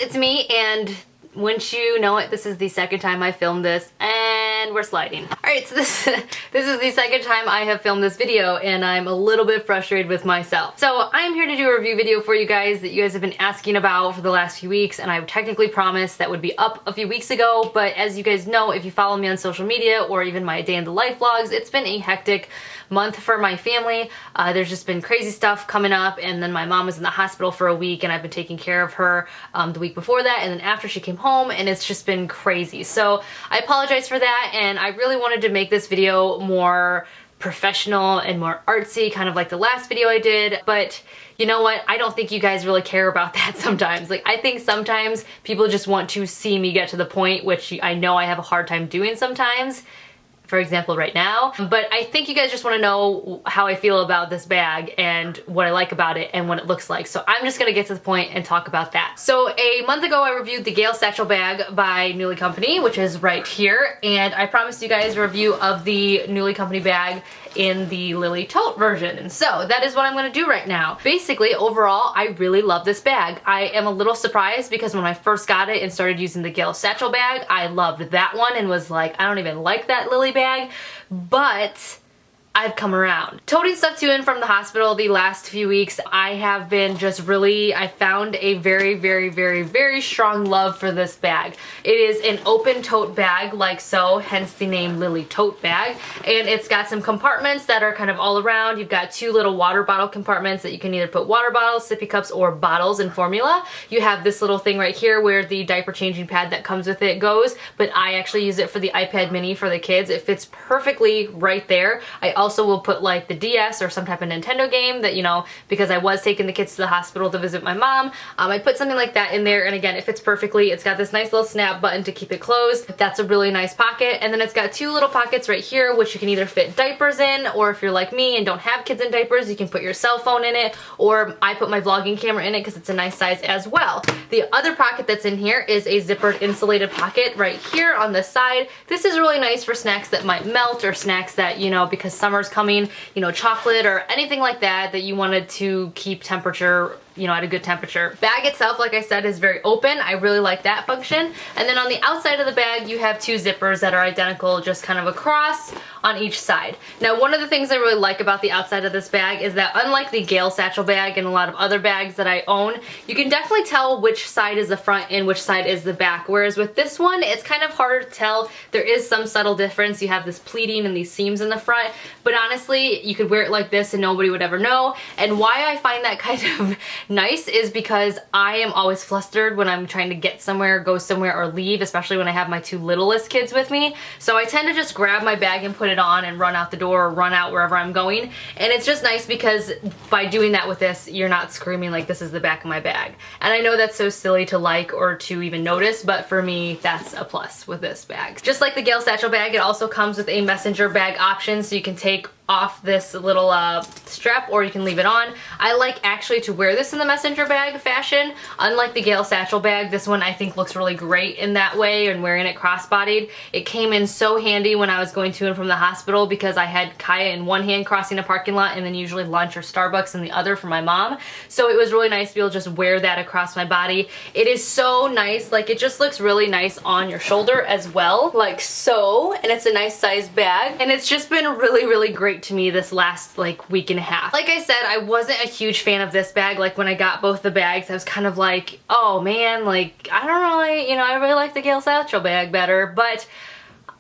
it's me, and wouldn't you know it, this is the second time I filmed this, and we're sliding. Alright, so this is the second time I have filmed this video, and I'm a little bit frustrated with myself. So I'm here to do a review video for you guys that you guys have been asking about for the last few weeks, and I technically promised that would be up a few weeks ago, but as you guys know, if you follow me on social media or even my day in the life vlogs, it's been a hectic month for my family. There's just been crazy stuff coming up, and then my mom was in the hospital for a week, and I've been taking care of her the week before that, and then after she came home, and it's just been crazy. So I apologize for that, and I really wanted to make this video more professional and more artsy, kind of like the last video I did, but you know what? I don't think you guys really care about that sometimes. Like, I think sometimes people just want to see me get to the point, which I know I have a hard time doing sometimes. For example, right now. But I think you guys just want to know how I feel about this bag and what I like about it and what it looks like. So I'm just gonna get to the point and talk about that. So a month ago I reviewed the Gale Satchel bag by Newlie Company, which is right here, and I promised you guys a review of the Newlie Company bag in the Lily Tote version. And so that is what I'm gonna do right now. Basically, overall, I really love this bag. I am a little surprised because when I first got it and started using the Gale Satchel bag, I loved that one and was like, I don't even like that Lily bag, but I've come around. Toting stuff to and from the hospital the last few weeks, I have been just really, I found a very strong love for this bag. It is an open tote bag like so, hence the name Lily Tote bag, and it's got some compartments that are kind of all around. You've got two little water bottle compartments that you can either put water bottles, sippy cups, or bottles and formula. You have this little thing right here where the diaper changing pad that comes with it goes, but I actually use it for the iPad mini for the kids. It fits perfectly right there. I also will put like the DS or some type of Nintendo game that, you know, because I was taking the kids to the hospital to visit my mom, I put something like that in there, and again, it fits perfectly. It's got this nice little snap button to keep it closed. That's a really nice pocket, and then it's got two little pockets right here which you can either fit diapers in, or if you're like me and don't have kids in diapers, you can put your cell phone in it, or I put my vlogging camera in it because it's a nice size as well. The other pocket that's in here is a zippered insulated pocket right here on the side. This is really nice for snacks that might melt, or snacks that, you know, because summer's coming, you know, chocolate or anything like that that you wanted to keep temperature, you know, at a good temperature. Bag itself, like I said, is very open. I really like that function. And then on the outside of the bag, you have two zippers that are identical, just kind of across on each side. Now, one of the things I really like about the outside of this bag is that unlike the Gale Satchel bag and a lot of other bags that I own, you can definitely tell which side is the front and which side is the back. Whereas with this one, it's kind of harder to tell. There is some subtle difference. You have this pleating and these seams in the front, but honestly, you could wear it like this and nobody would ever know. And why I find that kind of nice is because I am always flustered when I'm trying to get somewhere, go somewhere, or leave, especially when I have my two littlest kids with me. So I tend to just grab my bag and put it on and run out the door or run out wherever I'm going. And it's just nice because by doing that with this, you're not screaming like this is the back of my bag. And I know that's so silly to like or to even notice, but for me, that's a plus with this bag. Just like the Gale Satchel bag, it also comes with a messenger bag option, so you can take off this little strap, or you can leave it on. I like actually to wear this in the messenger bag fashion. Unlike the Gale Satchel bag, this one I think looks really great in that way, and wearing it crossbodied. It came in so handy when I was going to and from the hospital because I had Kaya in one hand crossing a parking lot and then usually lunch or Starbucks in the other for my mom. So it was really nice to be able to just wear that across my body. It is so nice, like it just looks really nice on your shoulder as well, like so, and it's a nice size bag, and it's just been really great to me this last like week and a half. Like I said, I wasn't a huge fan of this bag. Like when I got both the bags, I was kind of like, oh man, like I don't really, you know, I really like the Gale Satchel bag better, but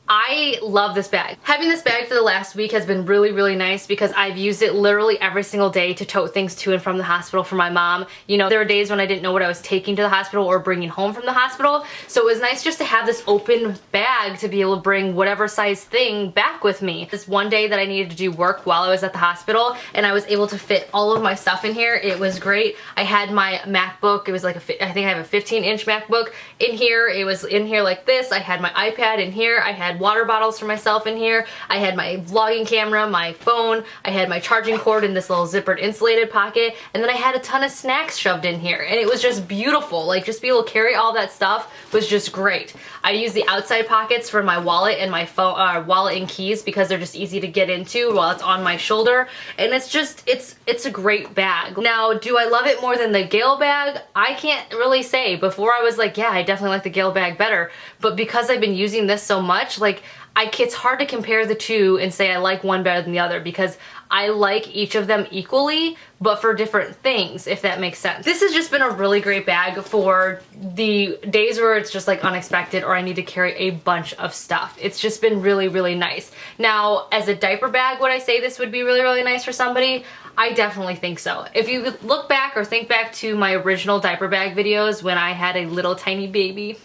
I love this bag. Having this bag for the last week has been really nice because I've used it literally every single day to tote things to and from the hospital for my mom. You know, there were days when I didn't know what I was taking to the hospital or bringing home from the hospital, so it was nice just to have this open bag to be able to bring whatever size thing back with me. This one day that I needed to do work while I was at the hospital, and I was able to fit all of my stuff in here. It was great. I had my MacBook. It was like I think I have a 15-inch MacBook in here. It was in here like this. I had my iPad in here. I had had water bottles for myself in here. I had my vlogging camera, my phone, I had my charging cord in this little zippered insulated pocket, and then I had a ton of snacks shoved in here, and it was just beautiful. Like, just be able to carry all that stuff was just great. I use the outside pockets for my wallet and my phone, wallet and keys, because they're just easy to get into while it's on my shoulder, and it's just, it's a great bag. Now, do I love it more than the Gale bag? I can't really say. Before I was like, yeah, I definitely like the Gale bag better, but because I've been using this so much, like, it's hard to compare the two and say I like one better than the other, because I like each of them equally, but for different things, if that makes sense. This has just been a really great bag for the days where it's just like unexpected or I need to carry a bunch of stuff. It's just been really, really nice. Now, as a diaper bag, would I say this would be really, really nice for somebody? I definitely think so. If you look back or think back to my original diaper bag videos when I had a little tiny baby,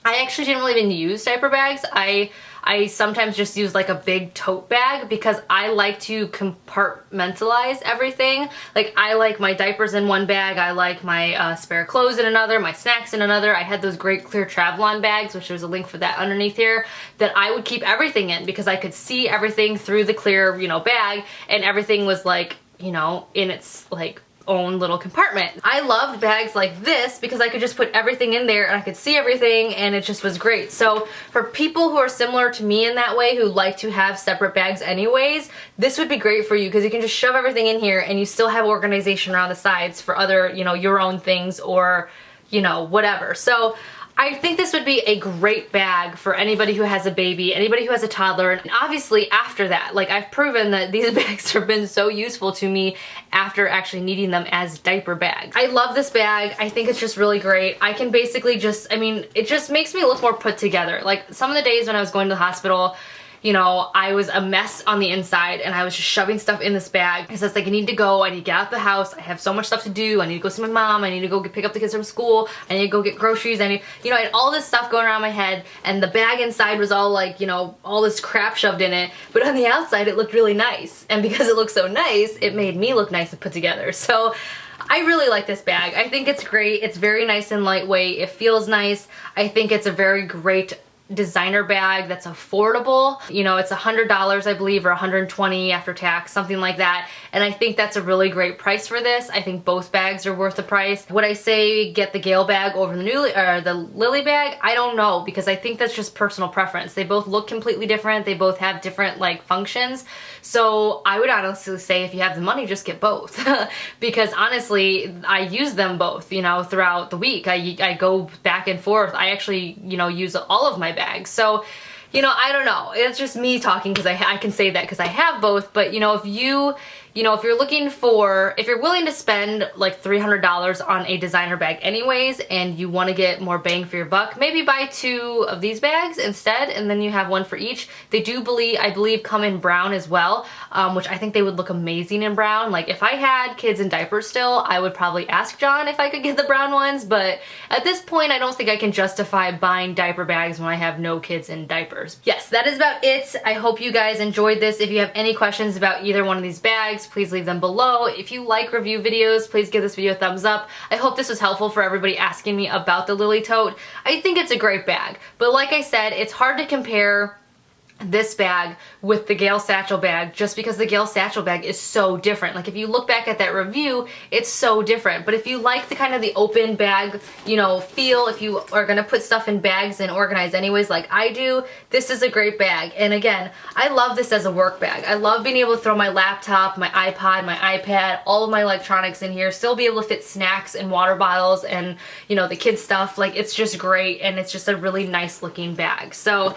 I actually didn't really even use diaper bags. I sometimes just use like a big tote bag because I like to compartmentalize everything. Like, I like my diapers in one bag, I like my spare clothes in another, my snacks in another. I had those great clear travel-on bags, which there's a link for that underneath here, that I would keep everything in because I could see everything through the clear, you know, bag, and everything was like, you know, in its like own little compartment. I loved bags like this because I could just put everything in there and I could see everything, and it just was great. So for people who are similar to me in that way, who like to have separate bags anyways, this would be great for you because you can just shove everything in here and you still have organization around the sides for other, you know, your own things or, you know, whatever. So I think this would be a great bag for anybody who has a baby, anybody who has a toddler, and obviously after that. Like, I've proven that these bags have been so useful to me after actually needing them as diaper bags. I love this bag. I think it's just really great. I can basically just, I mean, it just makes me look more put together. Like, some of the days when I was going to the hospital, you know, I was a mess on the inside and I was just shoving stuff in this bag. Because it's like, I need to go, I need to get out of the house, I have so much stuff to do, I need to go see my mom, I need to go pick up the kids from school, I need to go get groceries, I need, you know, I had all this stuff going around my head, and the bag inside was all like, you know, all this crap shoved in it, but on the outside it looked really nice. And because it looked so nice, it made me look nice and put together. So I really like this bag. I think it's great. It's very nice and lightweight. It feels nice. I think it's a very great designer bag that's affordable. You know, it's $100, I believe, or $120 after tax, something like that. And I think that's a really great price for this. I think both bags are worth the price. Would I say get the Gale bag over the Newlie or the Lily bag? I don't know, because I think that's just personal preference. They both look completely different. They both have different like functions. So I would honestly say if you have the money, just get both. Because honestly, I use them both, you know, throughout the week. I go back and forth. I actually, you know, use all of my bags. So, you know, I don't know. It's just me talking because I can say that because I have both. But, you know, if you're looking for, if you're willing to spend like $300 on a designer bag anyways, and you want to get more bang for your buck, maybe buy 2 of these bags instead, and then you have one for each. They do, I believe, come in brown as well, which I think they would look amazing in brown. Like, if I had kids in diapers still, I would probably ask John if I could get the brown ones, but at this point, I don't think I can justify buying diaper bags when I have no kids in diapers. Yes, that is about it. I hope you guys enjoyed this. If you have any questions about either one of these bags, please leave them below. If you like review videos, please give this video a thumbs up. I hope this was helpful for everybody asking me about the Lily Tote. I think it's a great bag, but like I said, it's hard to compare this bag with the Gale satchel bag just because the Gale satchel bag is so different. Like, if you look back at that review, it's so different. But if you like the kind of the open bag, you know, feel, if you are gonna put stuff in bags and organize anyways like I do, this is a great bag. And again, I love this as a work bag. I love being able to throw my laptop, my iPod, my iPad, all of my electronics in here, still be able to fit snacks and water bottles and, you know, the kids stuff. Like, it's just great, and it's just a really nice looking bag. So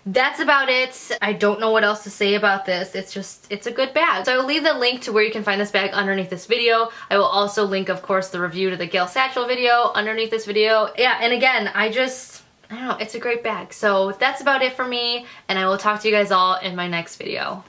that's about it. I don't know what else to say about this. It's a good bag. So I will leave the link to where you can find this bag underneath this video. I will also link, of course, the review to the Gale satchel video underneath this video. Yeah, and again, I don't know, it's a great bag. So that's about it for me, and I will talk to you guys all in my next video.